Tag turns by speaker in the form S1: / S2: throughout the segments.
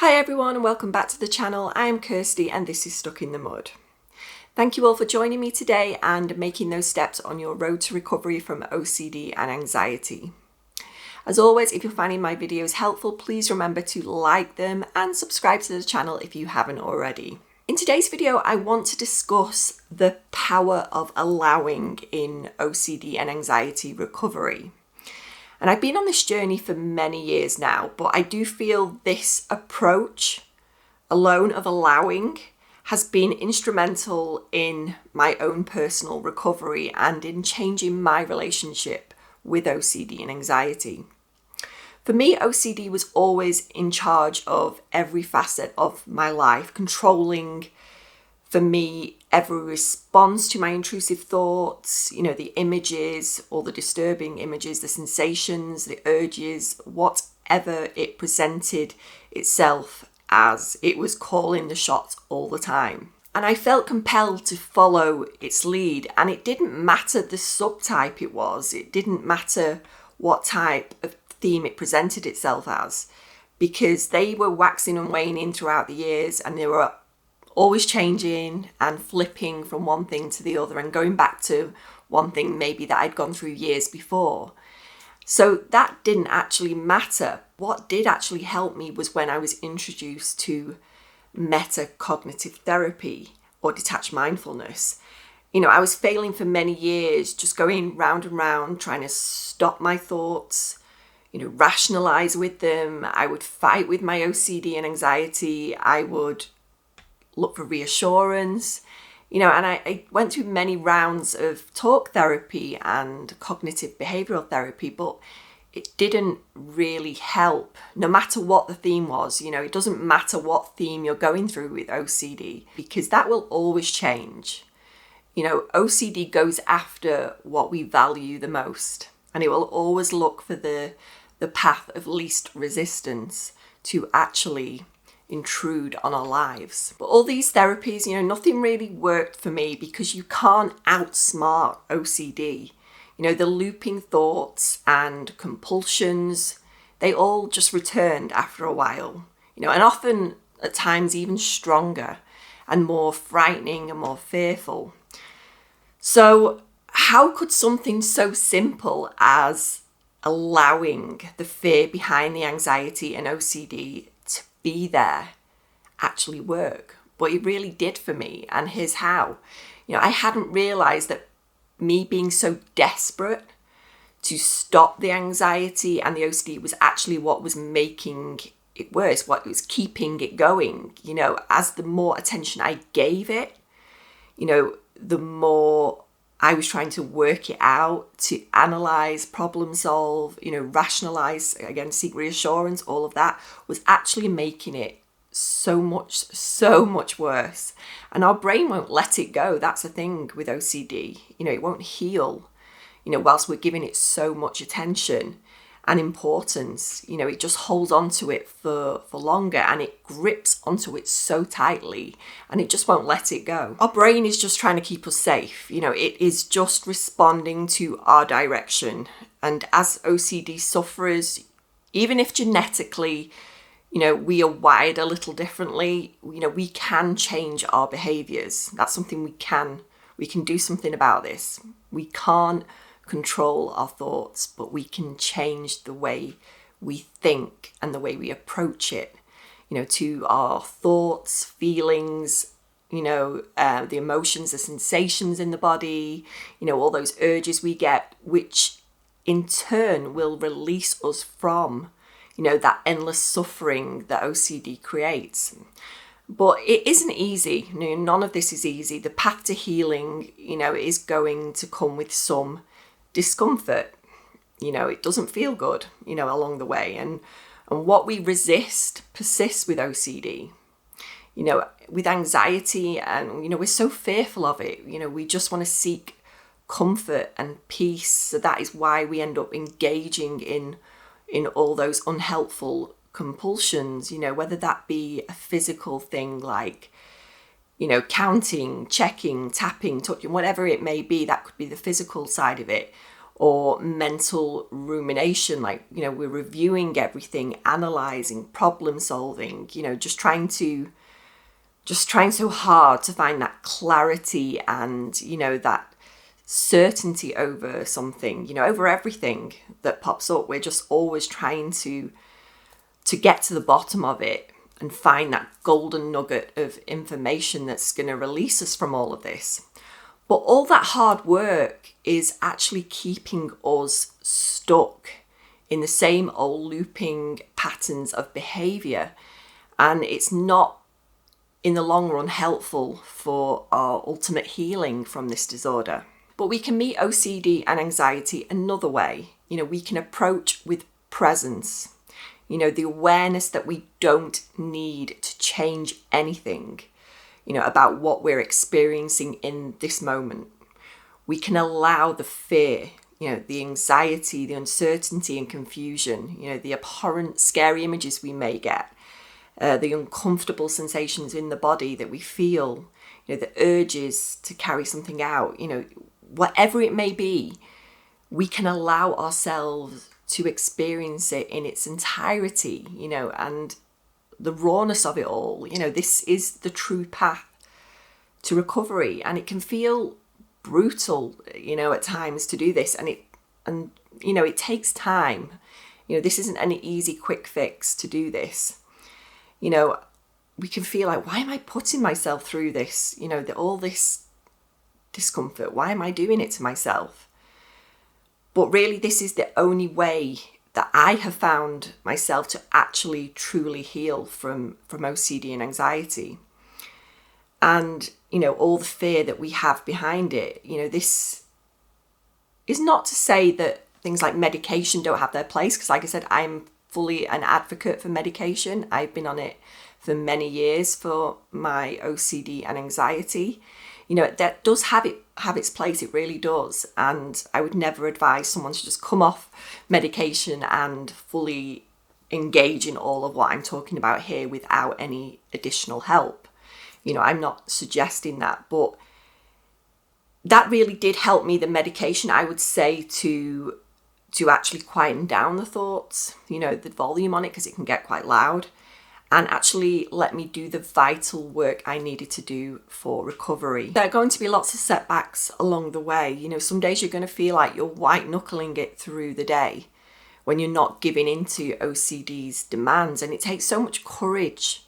S1: Hi everyone and welcome back to the channel. I am Kirsty and this is Stuck in the Mud. Thank you all for joining me today and making those steps on your road to recovery from OCD and anxiety. As always, if you're finding my videos helpful, please remember to like them and subscribe to the channel if you haven't already. In today's video, I want to discuss the power of allowing in OCD and anxiety recovery. And I've been on this journey for many years now, but I do feel this approach alone of allowing has been instrumental in my own personal recovery and in changing my relationship with OCD and anxiety. For me, OCD was always in charge of every facet of my life, controlling for me every response to my intrusive thoughts, the images, all the disturbing images, the sensations, the urges, whatever it presented itself as, it was calling the shots all the time. And I felt compelled to follow its lead, and it didn't matter the subtype it was, it didn't matter what type of theme it presented itself as, because they were waxing and waning throughout the years, and they were always changing and flipping from one thing to the other and going back to one thing maybe that I'd gone through years before. So that didn't actually matter. What did actually help me was when I was introduced to metacognitive therapy or detached mindfulness. I was failing for many years, just going round and round, trying to stop my thoughts, rationalize with them. I would fight with my OCD and anxiety. I would look for reassurance, and I went through many rounds of talk therapy and cognitive behavioral therapy, but it didn't really help, no matter what the theme was. It doesn't matter what theme you're going through with OCD, because that will always change. OCD goes after what we value the most, and it will always look for the path of least resistance to actually intrude on our lives. But all these therapies, nothing really worked for me, because you can't outsmart OCD. The looping thoughts and compulsions, they all just returned after a while, and often at times even stronger and more frightening and more fearful. So how could something so simple as allowing the fear behind the anxiety and OCD to be there actually work? But it really did for me, and here's how. I hadn't realized that me being so desperate to stop the anxiety and the OCD was actually what was making it worse, what was keeping it going. As the more attention I gave it, the more I was trying to work it out, to analyze, problem solve, rationalize, again, seek reassurance. All of that was actually making it so much worse. And our brain won't let it go. That's the thing with OCD. It won't heal, whilst we're giving it so much attention and importance. It just holds on to it for longer, and it grips onto it so tightly, and it just won't let it go. Our brain is just trying to keep us safe. It is just responding to our direction. And as OCD sufferers, even if genetically, we are wired a little differently, we can change our behaviors. That's something we can do something about this. We can't control our thoughts, but we can change the way we think and the way we approach it, to our thoughts, feelings, the emotions, the sensations in the body, all those urges we get, which in turn will release us from, that endless suffering that OCD creates. But it isn't easy. None of this is easy. The path to healing, is going to come with some discomfort. It doesn't feel good, along the way. And what we resist persists with OCD. With anxiety, and, we're so fearful of it. We just want to seek comfort and peace. So that is why we end up engaging in all those unhelpful compulsions, whether that be a physical thing like, counting, checking, tapping, touching, whatever it may be. That could be the physical side of it. or mental rumination, like, we're reviewing everything, analyzing, problem solving, just trying so hard to find that clarity and, that certainty over something, over everything that pops up. We're just always trying to get to the bottom of it and find that golden nugget of information that's going to release us from all of this. But all that hard work is actually keeping us stuck in the same old looping patterns of behavior. And it's not, in the long run, helpful for our ultimate healing from this disorder. But we can meet OCD and anxiety another way. We can approach with presence. The awareness that we don't need to change anything, about what we're experiencing in this moment. We can allow the fear, the anxiety, the uncertainty and confusion, the abhorrent, scary images we may get, the uncomfortable sensations in the body that we feel, the urges to carry something out, whatever it may be, we can allow ourselves to experience it in its entirety, and the rawness of it all. This is the true path to recovery, and it can feel brutal, at times to do this, and it takes time. This isn't an easy quick fix to do this. We can feel like, why am I putting myself through this? All this discomfort, why am I doing it to myself? But really, this is the only way that I have found myself to actually truly heal from OCD and anxiety. And, all the fear that we have behind it, this is not to say that things like medication don't have their place, because like I said, I'm fully an advocate for medication. I've been on it for many years for my OCD and anxiety. That does have its place, it really does. And I would never advise someone to just come off medication and fully engage in all of what I'm talking about here without any additional help. I'm not suggesting that, but that really did help me, the medication, I would say, to actually quieten down the thoughts, the volume on it, because it can get quite loud, and actually let me do the vital work I needed to do for recovery. There are going to be lots of setbacks along the way. Some days you're going to feel like you're white knuckling it through the day when you're not giving into OCD's demands. And it takes so much courage,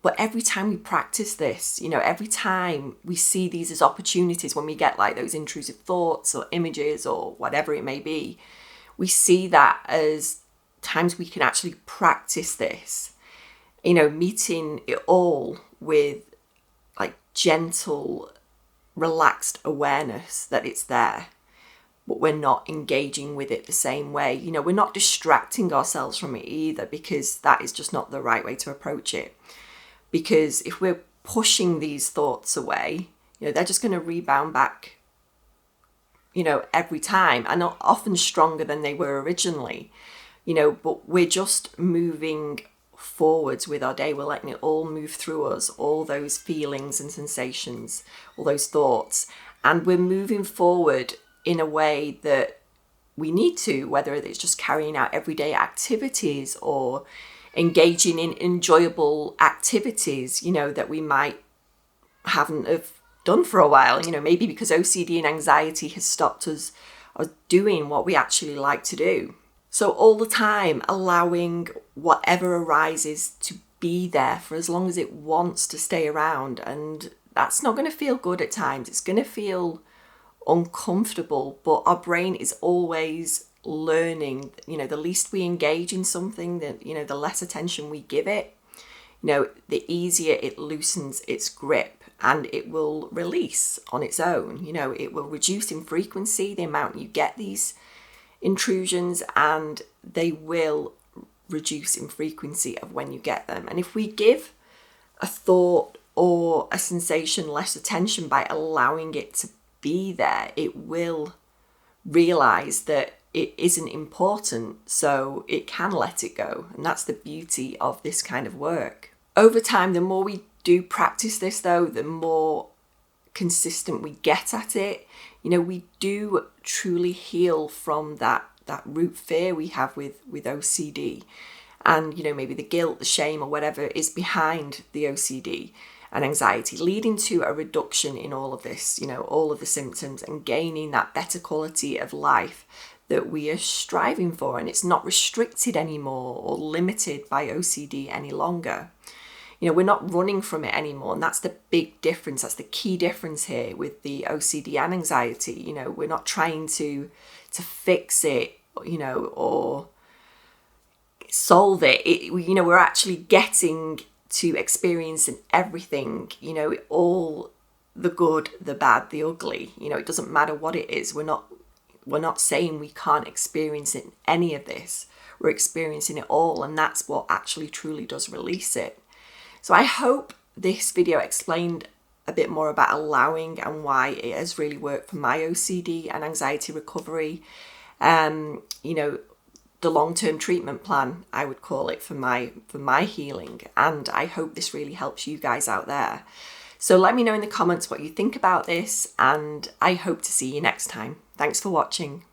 S1: but every time we practice this, every time we see these as opportunities, when we get like those intrusive thoughts or images or whatever it may be, we see that as times we can actually practice this, meeting it all with like gentle, relaxed awareness that it's there, but we're not engaging with it the same way. We're not distracting ourselves from it either, because that is just not the right way to approach it. Because if we're pushing these thoughts away, they're just going to rebound back, every time, and often stronger than they were originally. But we're just moving forwards with our day. We're letting it all move through us, all those feelings and sensations, all those thoughts. And we're moving forward in a way that we need to, whether it's just carrying out everyday activities or engaging in enjoyable activities, that we might haven't have done for a while, maybe because OCD and anxiety has stopped us doing what we actually like to do. So all the time allowing whatever arises to be there for as long as it wants to stay around. And that's not going to feel good at times. It's going to feel uncomfortable, but our brain is always learning. The least we engage in something, the less attention we give it, the easier it loosens its grip, and it will release on its own. It will reduce in frequency, the amount you get these intrusions, and they will reduce in frequency of when you get them. And if we give a thought or a sensation less attention by allowing it to be there, it will realize that it isn't important, so it can let it go. And that's the beauty of this kind of work. Over time, the more we do practice this, though, the more consistent we get at it, you know, we do truly heal from that root fear we have with OCD, and, you know, maybe the guilt, the shame, or whatever is behind the OCD and anxiety, leading to a reduction in all of this, you know, all of the symptoms, and gaining that better quality of life that we are striving for. And it's not restricted anymore or limited by OCD any longer. You know, we're not running from it anymore. And that's the big difference. That's the key difference here with the OCD and anxiety. You know, we're not trying to fix it, you know, or solve it. You know, we're actually getting to experiencing everything, you know, all the good, the bad, the ugly. You know, it doesn't matter what it is. We're not saying we can't experience any of this. We're experiencing it all, and that's what actually truly does release it. So I hope this video explained a bit more about allowing and why it has really worked for my OCD and anxiety recovery. You know, the long-term treatment plan, I would call it, for my healing. And I hope this really helps you guys out there. So let me know in the comments what you think about this, and I hope to see you next time. Thanks for watching.